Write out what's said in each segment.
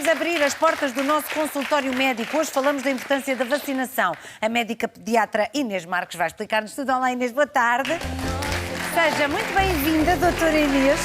vamos abrir as portas do nosso consultório médico. Hoje falamos da importância da vacinação. A médica pediatra Inês Marques vai explicar-nos tudo. Olá, Inês, boa tarde. Seja muito bem-vinda, doutora Inês,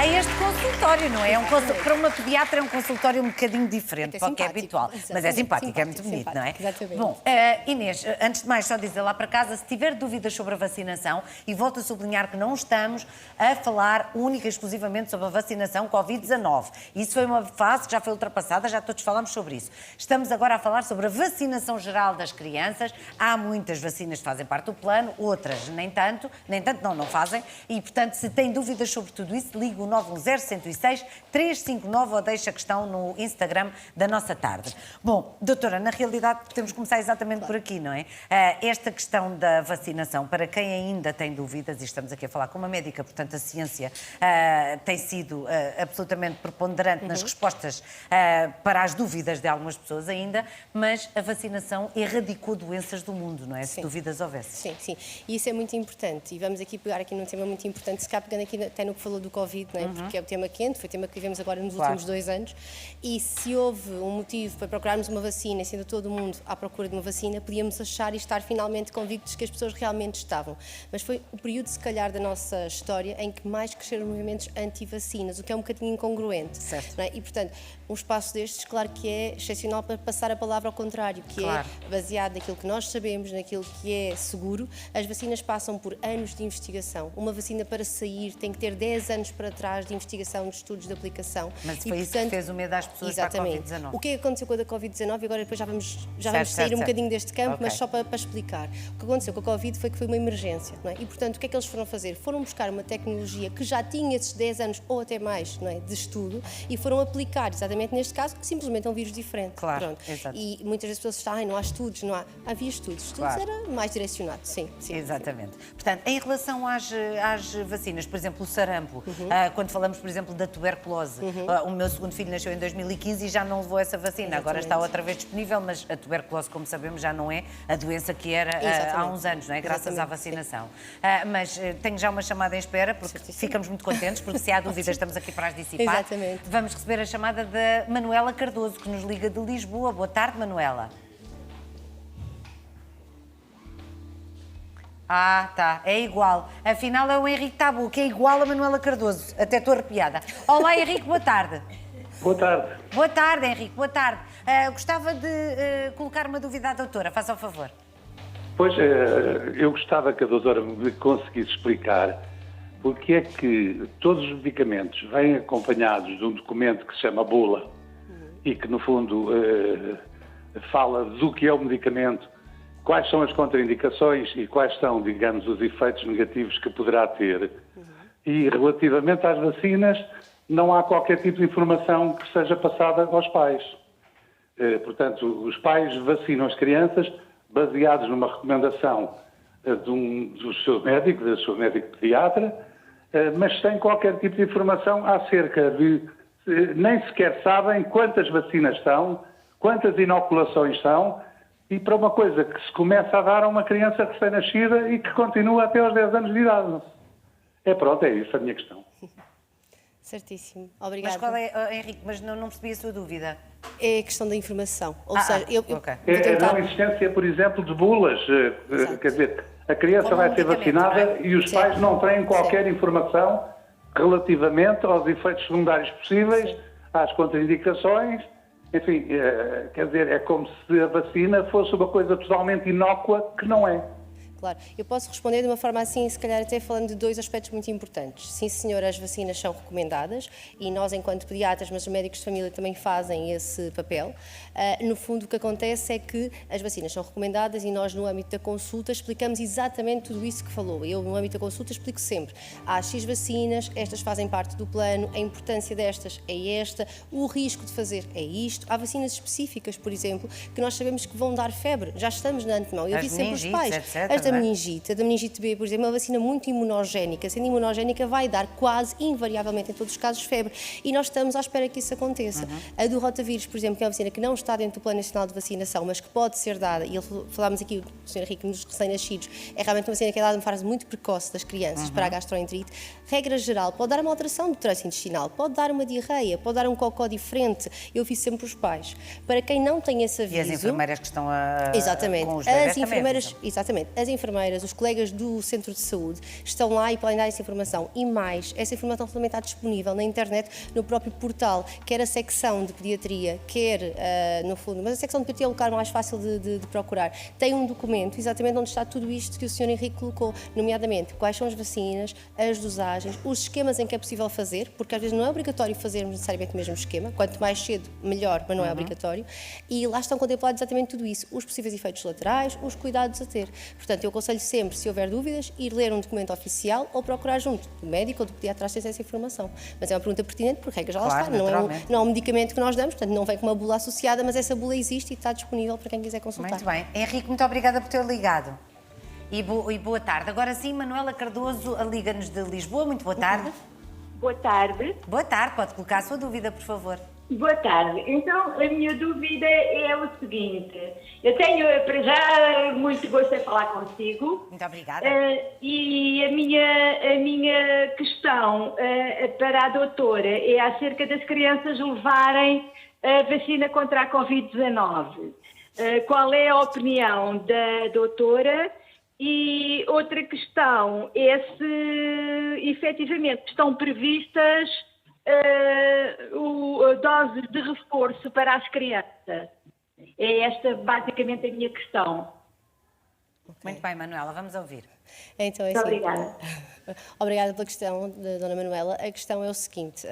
a este consultório, não é? Para uma pediatra é um consultório um bocadinho diferente do que é habitual. Mas é simpático, é muito bonito, não é? Exatamente. Bom, Inês, antes de mais só dizer lá para casa, se tiver dúvidas sobre a vacinação, e volto a sublinhar que não estamos a falar única e exclusivamente sobre a vacinação Covid-19. Isso foi uma fase que já foi ultrapassada, já todos falamos sobre isso. Estamos agora a falar sobre a vacinação geral das crianças. Há muitas vacinas que fazem parte do plano, outras nem tanto não fazem. E, portanto, se tem dúvidas sobre tudo isso, ligue o 910-106-359 ou deixa a questão no Instagram da nossa tarde. Bom, doutora, na realidade podemos começar exatamente por aqui, não é? Esta questão da vacinação, para quem ainda tem dúvidas, e estamos aqui a falar com uma médica, portanto a ciência tem sido absolutamente preponderante nas respostas para as dúvidas de algumas pessoas ainda, mas a vacinação erradicou doenças do mundo, não é? Se dúvidas houvesse. Sim, sim. E isso é muito importante. E vamos aqui pegar num tema muito importante, se cá pegando aqui até no que falou do Covid, não é? Porque é o tema quente, foi o tema que vivemos agora nos últimos 2 anos. E se houve um motivo para procurarmos uma vacina, sendo todo o mundo à procura de uma vacina, podíamos achar e estar finalmente convictos que as pessoas realmente estavam. Mas foi o período, se calhar, da nossa história em que mais cresceram movimentos anti-vacinas, o que é um bocadinho incongruente. Certo. Não é? E, portanto, um espaço destes, claro que é excepcional para passar a palavra ao contrário, que é baseado naquilo que nós sabemos, naquilo que é seguro. As vacinas passam por anos de investigação. Uma vacina para sair tem que ter 10 anos para trás de investigação, de estudos de aplicação. Mas foi isso que fez o medo às pessoas para a Covid-19. O que aconteceu com a da Covid-19, agora depois já vamos sair um bocadinho deste campo, mas só para explicar. O que aconteceu com a Covid foi que foi uma emergência, não é? E, portanto, o que é que eles foram fazer? Foram buscar uma tecnologia que já tinha esses 10 anos ou até mais, não é, de estudo e foram aplicar, exatamente neste caso, que simplesmente é um vírus diferente. Claro, pronto. exato. E muitas das pessoas dizem, não há estudos, não há. Havia estudos. Estudos era mais direcionado, sim. Exatamente. Portanto, em relação às vacinas, por exemplo, o sarampo, quando falamos, por exemplo, da tuberculose, o meu segundo filho nasceu em 2015 e já não levou essa vacina. Agora está outra vez disponível, mas a tuberculose, como sabemos, já não é a doença que era há uns anos, não é? Graças à vacinação. Mas tenho já uma chamada em espera, porque ficamos muito contentes, porque se há dúvidas estamos aqui para as dissipar. Exatamente. Vamos receber a chamada da Manuela Cardoso, que nos liga de Lisboa. Boa tarde, Manuela. Tá, é igual. Afinal é o Henrique Tabu, que é igual a Manuela Cardoso. Até estou arrepiada. Olá, Henrique, boa tarde. Boa tarde. Boa tarde, Henrique, boa tarde. Gostava de colocar uma dúvida à doutora, faça o favor. Pois, eu gostava que a doutora me conseguisse explicar porque é que todos os medicamentos vêm acompanhados de um documento que se chama bula e que, no fundo, fala do que é o medicamento, quais são as contraindicações e quais são, digamos, os efeitos negativos que poderá ter. E, relativamente às vacinas, não há qualquer tipo de informação que seja passada aos pais. Portanto, os pais vacinam as crianças baseados numa recomendação do seu médico, da sua médico pediatra, mas sem qualquer tipo de informação acerca de... Nem sequer sabem quantas vacinas são, quantas inoculações são, e para uma coisa que se começa a dar a uma criança recém-nascida e que continua até aos 10 anos de idade. Pronto, é isso a minha questão. Certíssimo. Obrigada. Mas qual é, Henrique, mas não percebi a sua dúvida. É a questão da informação. Ou seja, eu vou É tentar... a existência, por exemplo, de bulas. Quer dizer, a criança vai ser vacinada e os pais não têm qualquer informação relativamente aos efeitos secundários possíveis, às contraindicações. Enfim, quer dizer, é como se a vacina fosse uma coisa totalmente inócua, que não é. Claro, eu posso responder de uma forma assim, se calhar até falando de 2 aspectos muito importantes. Sim, senhora, as vacinas são recomendadas e nós, enquanto pediatras, mas os médicos de família também fazem esse papel. No fundo, o que acontece é que as vacinas são recomendadas e nós, no âmbito da consulta, explicamos exatamente tudo isso que falou. Eu, no âmbito da consulta, explico sempre. Há X vacinas, estas fazem parte do plano, a importância destas é esta, o risco de fazer é isto. Há vacinas específicas, por exemplo, que nós sabemos que vão dar febre. Já estamos na antemão. Eu disse sempre aos pais. Etc. da meningite. A da meningite B, por exemplo, é uma vacina muito imunogénica. Sendo imunogénica, vai dar quase invariavelmente, em todos os casos, febre. E nós estamos à espera que isso aconteça. A do rotavírus, por exemplo, que é uma vacina que não está dentro do Plano Nacional de Vacinação, mas que pode ser dada, e falámos aqui, o Sr. Henrique, nos recém-nascidos, é realmente uma vacina que é dada numa fase muito precoce das crianças para a gastroenterite. Regra geral, pode dar uma alteração do trânsito intestinal, pode dar uma diarreia, pode dar um cocó diferente. Eu fiz sempre os pais. Para quem não tem esse aviso... E as enfermeiras que estão Exatamente. com os bebés as enfermeiras, exatamente. As enfermeiras, os colegas do centro de saúde estão lá e podem dar essa informação. E mais, essa informação também está disponível na internet, no próprio portal, quer a secção de pediatria, quer, no fundo, mas a secção de pediatria é o lugar mais fácil de procurar. Tem um documento, exatamente onde está tudo isto que o Sr. Henrique colocou, nomeadamente quais são as vacinas, as dosagens, os esquemas em que é possível fazer, porque às vezes não é obrigatório fazermos necessariamente o mesmo esquema, quanto mais cedo, melhor, mas não é obrigatório, e lá estão contemplados exatamente tudo isso, os possíveis efeitos laterais, os cuidados a ter. Portanto, eu aconselho sempre, se houver dúvidas, ir ler um documento oficial ou procurar junto do médico ou do pediatra essa informação. Mas é uma pergunta pertinente, porque regra já lá está, não é um medicamento que nós damos, portanto não vem com uma bula associada, mas essa bula existe e está disponível para quem quiser consultar. Muito bem. Henrique, muito obrigada por ter ligado. E boa tarde. Agora sim, Manuela Cardoso liga-nos de Lisboa. Muito boa tarde. Boa tarde. Boa tarde. Pode colocar a sua dúvida, por favor. Boa tarde. Então, a minha dúvida é o seguinte. Eu tenho, para já, muito gosto em falar consigo. Muito obrigada. E a minha questão para a doutora é acerca das crianças levarem a vacina contra a Covid-19. Qual é a opinião da doutora? E outra questão é se, efetivamente, estão previstas doses de reforço para as crianças. É esta basicamente a minha questão. Muito bem, Manuela, vamos ouvir. Então, é Muito assim, obrigada. Obrigada pela questão, Dona Manuela. A questão é o seguinte,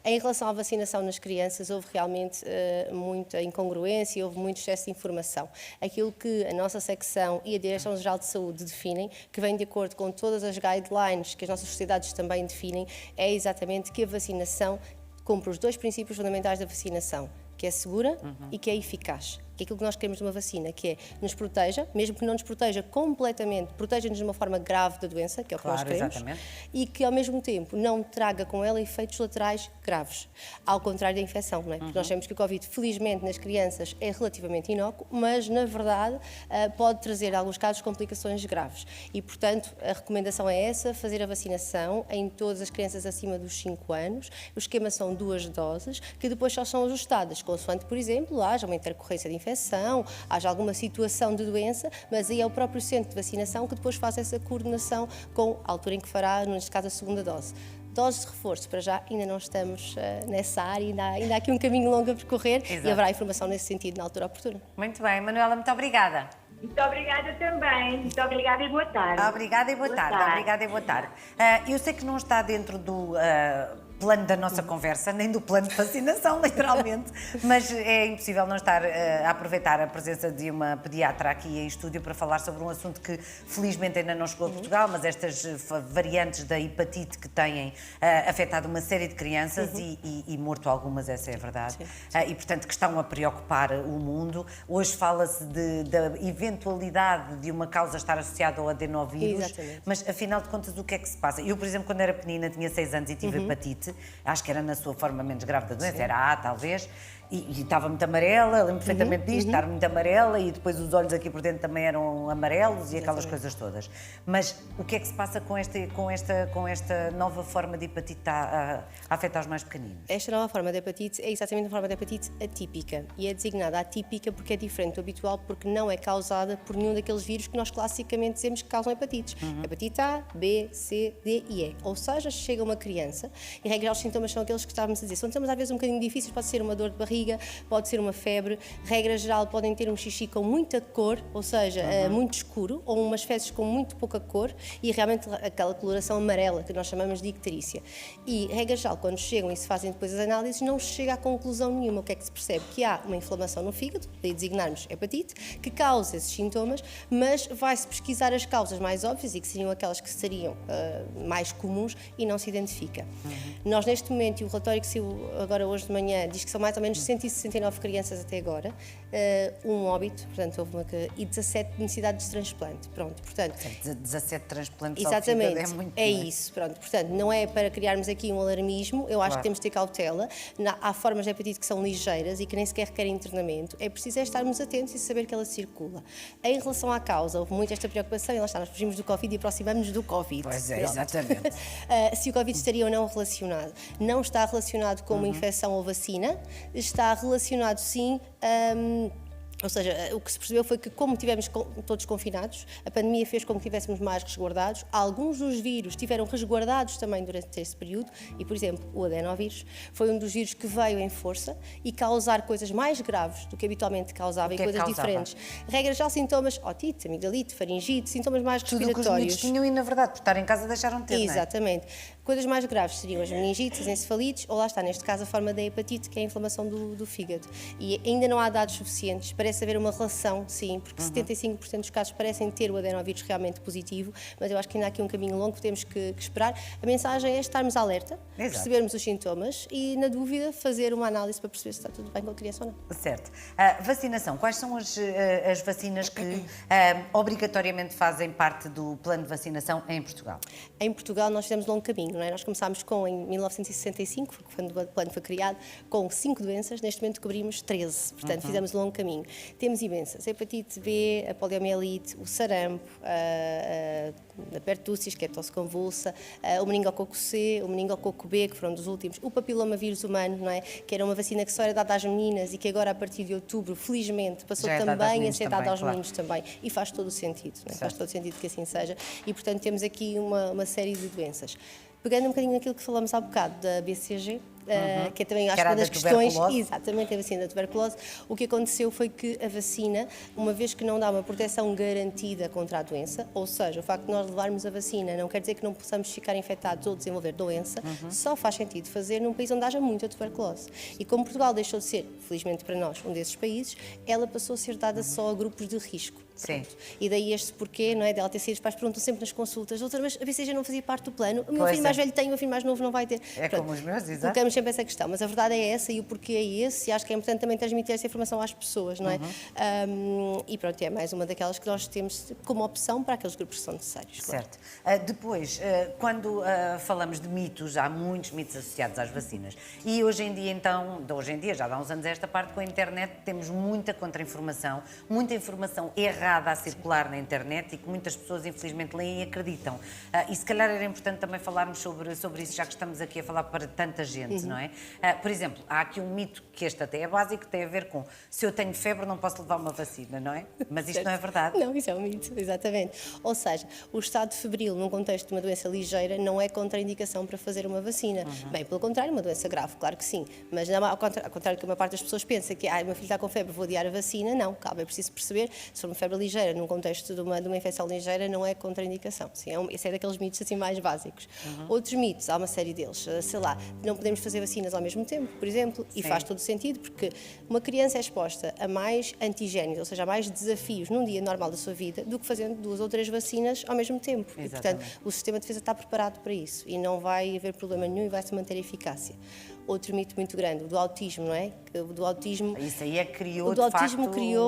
em relação à vacinação nas crianças, houve realmente muita incongruência, houve muito excesso de informação. Aquilo que a nossa secção e a Direção-Geral de Saúde definem, que vem de acordo com todas as guidelines que as nossas sociedades também definem, é exatamente que a vacinação cumpre os dois princípios fundamentais da vacinação, que é segura e que é eficaz. Que é aquilo que nós queremos de uma vacina, que é nos proteja, mesmo que não nos proteja completamente, proteja-nos de uma forma grave da doença, que é o que nós queremos, exatamente. E que ao mesmo tempo não traga com ela efeitos laterais graves, ao contrário da infecção, não é? Porque nós sabemos que o Covid, felizmente, nas crianças é relativamente inócuo, mas na verdade pode trazer, em alguns casos, complicações graves. E, portanto, a recomendação é essa, fazer a vacinação em todas as crianças acima dos 5 anos. O esquema são 2 doses, que depois só são ajustadas, consoante, por exemplo, haja uma intercorrência de infecção, haja alguma situação de doença, mas aí é o próprio centro de vacinação que depois faz essa coordenação com a altura em que fará, neste caso, a segunda dose. Doses de reforço, para já ainda não estamos nessa área, ainda há aqui um caminho longo a percorrer. Exato. E haverá informação nesse sentido na altura oportuna. Muito bem, Manuela, muito obrigada. Muito obrigada também. Muito obrigada e boa tarde. Obrigada e boa tarde. Obrigada e boa tarde. Eu sei que não está dentro do plano da nossa conversa, nem do plano de vacinação, literalmente, mas é impossível não estar a aproveitar a presença de uma pediatra aqui em estúdio para falar sobre um assunto que felizmente ainda não chegou a Portugal, mas estas variantes da hepatite que têm afetado uma série de crianças e morto algumas, essa é a verdade, e portanto que estão a preocupar o mundo. Hoje fala-se da eventualidade de uma causa estar associada ao adenovírus. Exatamente. Mas afinal de contas o que é que se passa? Eu, por exemplo, quando era pequenina, tinha 6 anos e tive hepatite, acho que era na sua forma menos grave da doença, era A talvez, e estava muito amarela, lembro perfeitamente disto, estar muito amarela e depois os olhos aqui por dentro também eram amarelos e aquelas coisas todas. Mas o que é que se passa com esta nova forma de hepatite a afetar os mais pequeninos? Esta nova forma de hepatite é exatamente uma forma de hepatite atípica e é designada atípica porque é diferente do habitual, porque não é causada por nenhum daqueles vírus que nós classicamente dizemos que causam hepatites. Hepatite A, B, C, D e E. Ou seja, chega uma criança e, regra, os sintomas são aqueles que estávamos a dizer. São sintomas às vezes um bocadinho difíceis, pode ser uma dor de barriga, pode ser uma febre, regra geral podem ter um xixi com muita cor, ou seja, muito escuro, ou umas fezes com muito pouca cor e realmente aquela coloração amarela que nós chamamos de icterícia. E, regra geral, quando chegam e se fazem depois as análises, não se chega a conclusão nenhuma. O que é que se percebe? Que há uma inflamação no fígado, daí designarmos hepatite, que causa esses sintomas, mas vai-se pesquisar as causas mais óbvias e que seriam aquelas que seriam mais comuns e não se identifica. Nós, neste momento, e o relatório que saiu agora hoje de manhã diz que são mais ou menos 169 crianças até agora, um óbito, portanto, e 17 necessidades de transplante. Pronto, portanto... 17 transplantes Exatamente, ao fígado é muito, é isso, pronto. Portanto, não é para criarmos aqui um alarmismo, eu acho que temos de ter cautela. Há formas de hepatite que são ligeiras e que nem sequer requerem internamento. É preciso estarmos atentos e saber que ela circula. Em relação à causa, houve muito esta preocupação e lá está, nós fugimos do Covid e aproximamos-nos do Covid. Pois é, exatamente. Se o Covid estaria ou não relacionado. Não está relacionado com uma infecção ou vacina, está relacionado sim... Ou seja, o que se percebeu foi que, como estivemos todos confinados, a pandemia fez com que estivéssemos mais resguardados. Alguns dos vírus estiveram resguardados também durante esse período e, por exemplo, o adenovírus foi um dos vírus que veio em força e causar coisas mais graves do que habitualmente causava e coisas diferentes. Regra geral, sintomas, otite, amigdalite, faringite, sintomas mais respiratórios. Tudo o que os miúdos tinham e, na verdade, por estar em casa deixaram de ter, Exatamente. Não é? Coisas mais graves seriam as meningites, as encefalites, ou lá está, neste caso, a forma da hepatite, que é a inflamação do fígado. E ainda não há dados suficientes, parece haver uma relação, sim, porque 75% dos casos parecem ter o adenovírus realmente positivo, mas eu acho que ainda há aqui um caminho longo que temos que esperar. A mensagem é estarmos alerta, percebermos os sintomas e, na dúvida, fazer uma análise para perceber se está tudo bem com a criança ou não. Certo. Vacinação. Quais são as vacinas que obrigatoriamente fazem parte do plano de vacinação em Portugal? Em Portugal nós fizemos longo caminho, não é? Nós começámos em 1965, quando o plano foi criado, com 5 doenças, neste momento cobrimos 13, portanto fizemos longo caminho. Temos imensas, a hepatite B, a poliomielite, o sarampo, a pertussis, que é a tosse convulsa, o meningococo C, o meningococo B, que foram dos últimos, o papilomavírus humano, não é? Que era uma vacina que só era dada às meninas e que agora, a partir de outubro, felizmente, passou também a ser dada aos meninos também. E faz todo o sentido, não é? Faz todo o sentido que assim seja. E, portanto, temos aqui uma série de doenças. Pegando um bocadinho naquilo que falamos há bocado da BCG, que é também, acho que uma das questões, exatamente, a vacina da tuberculose, o que aconteceu foi que a vacina, uma vez que não dá uma proteção garantida contra a doença, ou seja, o facto de nós levarmos a vacina não quer dizer que não possamos ficar infectados ou desenvolver doença, só faz sentido fazer num país onde haja muita tuberculose. E como Portugal deixou de ser, felizmente para nós, um desses países, ela passou a ser dada só a grupos de risco. Sim. E daí este porquê, não é? Dela ter sido, os pais perguntam sempre nas consultas, doutora, mas a BCG não fazia parte do plano, o meu filho mais velho tem, o meu filho mais novo não vai ter. É como os meus, exato. Colocamos sempre essa questão, mas a verdade é essa e o porquê é esse, e acho que é importante também transmitir essa informação às pessoas, não é? E pronto, é mais uma daquelas que nós temos como opção para aqueles grupos que são necessários. Claro. Certo. Depois, quando falamos de mitos, há muitos mitos associados às vacinas. E hoje em dia, então, já há uns anos a esta parte, com a internet temos muita contra-informação, muita informação errada a circular na internet e que muitas pessoas, infelizmente, leem e acreditam. E se calhar era importante também falarmos sobre isso, já que estamos aqui a falar para tanta gente, não é? Por exemplo, há aqui um mito, que este até é básico, que tem a ver com se eu tenho febre não posso levar uma vacina, não é? Mas isto não é verdade. Não, isso é um mito, exatamente. Ou seja, o estado febril num contexto de uma doença ligeira não é contraindicação para fazer uma vacina. Bem, pelo contrário, uma doença grave, claro que sim. Mas não, ao contrário que uma parte das pessoas pensa que meu filho está com febre, vou adiar a vacina, não, calma, é preciso perceber, se for uma febre ligeira num contexto de uma infecção ligeira não é contraindicação. Sim, esse é daqueles mitos assim mais básicos. Outros mitos, há uma série deles, sei lá, não podemos fazer vacinas ao mesmo tempo, por exemplo, e faz todo sentido, porque uma criança é exposta a mais antigénios, ou seja, a mais desafios num dia normal da sua vida, do que fazendo 2 ou 3 vacinas ao mesmo tempo. E, portanto, o sistema de defesa está preparado para isso e não vai haver problema nenhum e vai-se manter a eficácia. Outro mito muito grande, o do autismo, não é? O do autismo... Isso aí criou, de facto,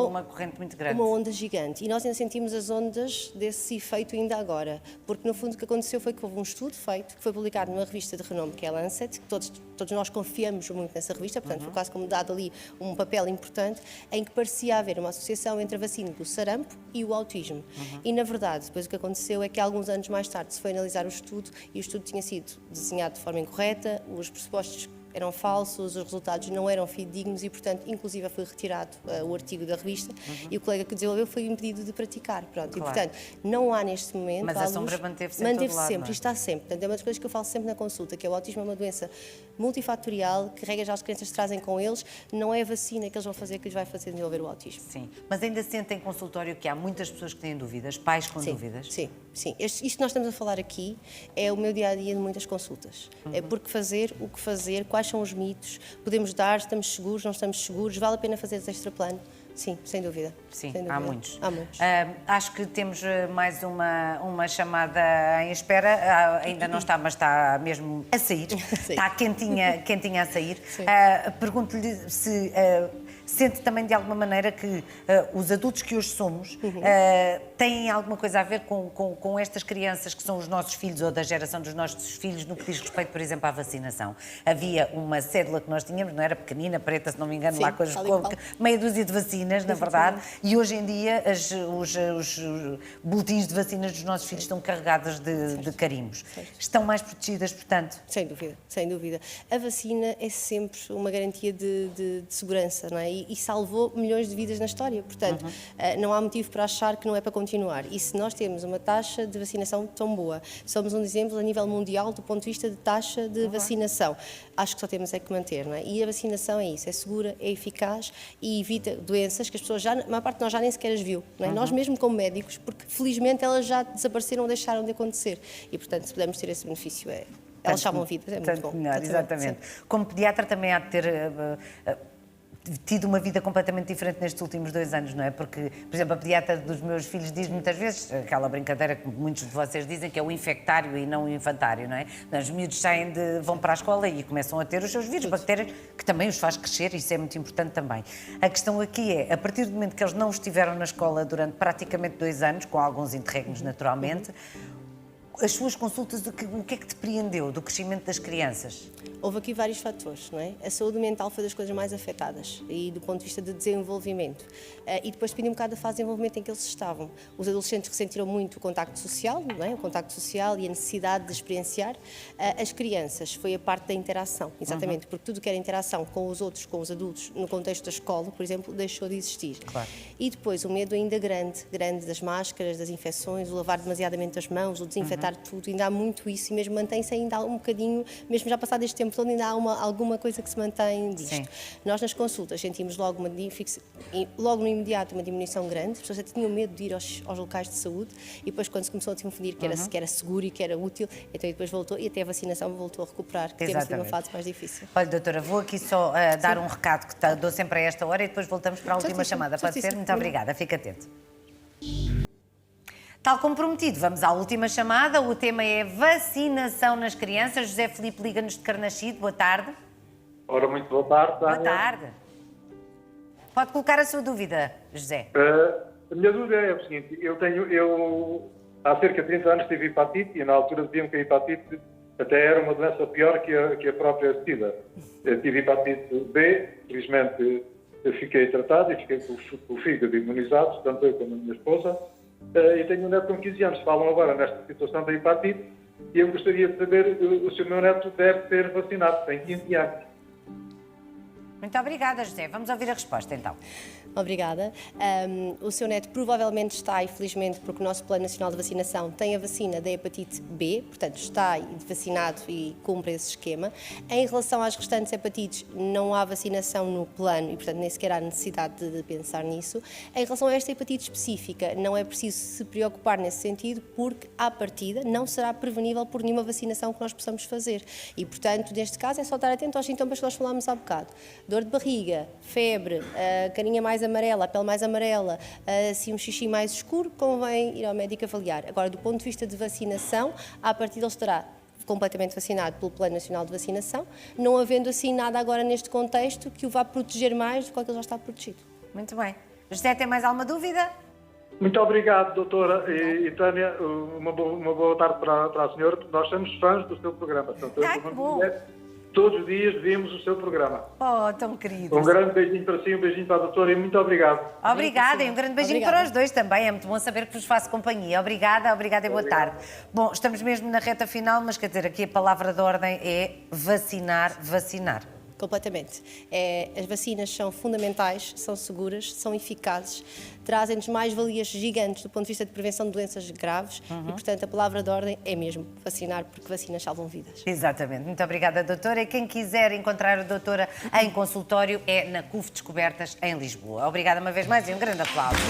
uma corrente muito grande. Uma onda gigante. E nós ainda sentimos as ondas desse efeito ainda agora. Porque, no fundo, o que aconteceu foi que houve um estudo feito, que foi publicado numa revista de renome, que é a Lancet, que todos nós confiamos muito nessa revista, portanto, foi quase como dado ali um papel importante, em que parecia haver uma associação entre a vacina do sarampo e o autismo. E, na verdade, depois o que aconteceu é que, alguns anos mais tarde, se foi analisar o estudo, e o estudo tinha sido desenhado de forma incorreta, os pressupostos eram falsos, os resultados não eram fidedignos e, portanto, inclusive foi retirado o artigo da revista e o colega que desenvolveu foi impedido de praticar. Pronto. Claro. E, portanto, não há neste momento... Mas a sombra manteve-se sempre, e está sempre. Portanto, é uma das coisas que eu falo sempre na consulta, que é o autismo é uma doença multifatorial, que regra já as crianças trazem com eles, não é a vacina que eles vão fazer que lhes vai fazer desenvolver o autismo. Sim, mas ainda sentem em consultório que há muitas pessoas que têm dúvidas, pais com dúvidas? Sim. Isto que nós estamos a falar aqui é o meu dia-a-dia de muitas consultas. É por que fazer, o que fazer, quais são os mitos, podemos dar, estamos seguros, não estamos seguros, vale a pena fazer extraplano? Sim, sem dúvida. Sim, Sem dúvida. há muitos. Há muitos. Acho que temos mais uma chamada em espera. Ainda não está, mas está mesmo a sair. Sim. Está quentinha a sair. Pergunto-lhe se sente também de alguma maneira que os adultos que hoje somos têm alguma coisa a ver com estas crianças que são os nossos filhos ou da geração dos nossos filhos no que diz respeito, por exemplo, à vacinação. Havia uma cédula que nós tínhamos, não era pequenina, preta, se não me engano, Sim, lá com meia dúzia de vacinas, na verdade, e hoje em dia os boletins de vacinas dos nossos filhos estão carregados de carimbos. Estão mais protegidas, portanto? Sem dúvida, sem dúvida. A vacina é sempre uma garantia de segurança, não é? E salvou milhões de vidas na história. Portanto, não há motivo para achar que não é para continuar. E se nós temos uma taxa de vacinação tão boa, somos um exemplo a nível mundial do ponto de vista de taxa de vacinação, acho que só temos é que manter, não é? E a vacinação é isso, é segura, é eficaz e evita doenças que as pessoas a maior parte de nós já nem sequer as viu, não é? Nós mesmo como médicos, porque felizmente elas já desapareceram ou deixaram de acontecer. E portanto, se pudermos ter esse benefício, elas salvam vidas, é muito bom. Melhor, exatamente. Como pediatra também há de ter tido uma vida completamente diferente nestes últimos 2 anos, não é? Porque, por exemplo, a pediatra dos meus filhos diz muitas vezes, aquela brincadeira que muitos de vocês dizem, que é o infectário e não o infantário, não é? Os miúdos vão para a escola e começam a ter os seus vírus, bactérias, que também os faz crescer, isso é muito importante também. A questão aqui é, a partir do momento que eles não estiveram na escola durante praticamente 2 anos, com alguns interregnos naturalmente, as suas consultas, o que é que te prendeu do crescimento das crianças? Houve aqui vários fatores, não é? A saúde mental foi das coisas mais afetadas e do ponto de vista de desenvolvimento. E depois depende um bocado da fase de desenvolvimento em que eles estavam. Os adolescentes ressentiram muito o contacto social, não é? O contacto social e a necessidade de experienciar. As crianças foi a parte da interação, exatamente, porque tudo que era interação com os outros, com os adultos, no contexto da escola, por exemplo, deixou de existir. Claro. E depois o medo ainda grande das máscaras, das infecções, o lavar demasiadamente as mãos, o desinfetar tudo, ainda há muito isso e mesmo mantém-se ainda há um bocadinho, mesmo já passado este tempo todo, ainda há alguma coisa que se mantém disto. Sim. Nós nas consultas sentimos logo logo no imediato uma diminuição grande, as pessoas até tinham medo de ir aos locais de saúde e depois quando se começou a confundir que era seguro e que era útil, então depois voltou e até a vacinação voltou a recuperar, que temos sido uma fase mais difícil. Olha, doutora, vou aqui só dar um recado que dou sempre a esta hora e depois voltamos para a última chamada. Pode ser? Muito obrigada, fica atento. Tal como prometido, vamos à última chamada. O tema é vacinação nas crianças. José Filipe liga-nos de Carnaxide. Boa tarde. Ora, muito boa tarde. Boa tarde. Pode colocar a sua dúvida, José. A minha dúvida é o seguinte, eu há cerca de 30 anos tive hepatite e na altura diziam que a hepatite até era uma doença pior que a própria SIDA. Eu tive hepatite B, felizmente eu fiquei tratado e fiquei com o fígado imunizado, tanto eu como a minha esposa. E tenho um neto com 15 anos, falam agora nesta situação da hepatite e eu gostaria de saber se o meu neto deve ser vacinado, tem 15 anos. Muito obrigada, José. Vamos ouvir a resposta, então. Obrigada. O seu neto provavelmente está, infelizmente, porque o nosso Plano Nacional de Vacinação tem a vacina da hepatite B, portanto está vacinado e cumpre esse esquema. Em relação às restantes hepatites, não há vacinação no plano e, portanto, nem sequer há necessidade de pensar nisso. Em relação a esta hepatite específica, não é preciso se preocupar nesse sentido, porque, à partida, não será prevenível por nenhuma vacinação que nós possamos fazer. E, portanto, neste caso, é só estar atento aos sintomas que nós falámos há bocado. Dor de barriga, febre, carinha mais amarela, a pele mais amarela, assim um xixi mais escuro, convém ir ao médico avaliar. Agora, do ponto de vista de vacinação, à partida ele estará completamente vacinado pelo Plano Nacional de Vacinação, não havendo assim nada agora neste contexto que o vá proteger mais do que ele já está protegido. Muito bem. José, tem mais alguma dúvida? Muito obrigado, doutora e Tânia. Uma boa tarde para a senhora. Nós somos fãs do seu programa. Portanto, que bom. Todos os dias vimos o seu programa. Oh, tão querido. Um grande beijinho para si, um beijinho para a doutora e muito obrigado. Obrigada e um grande beijinho para os dois também. É muito bom saber que vos faço companhia. Obrigada e boa tarde. Bom, estamos mesmo na reta final, mas quer dizer, aqui a palavra de ordem é vacinar. Completamente. As vacinas são fundamentais, são seguras, são eficazes, trazem-nos mais-valias gigantes do ponto de vista de prevenção de doenças graves e, portanto, a palavra de ordem é mesmo vacinar, porque vacinas salvam vidas. Exatamente. Muito obrigada, doutora. E quem quiser encontrar a doutora em consultório é na CUF Descobertas, em Lisboa. Obrigada uma vez mais e um grande aplauso.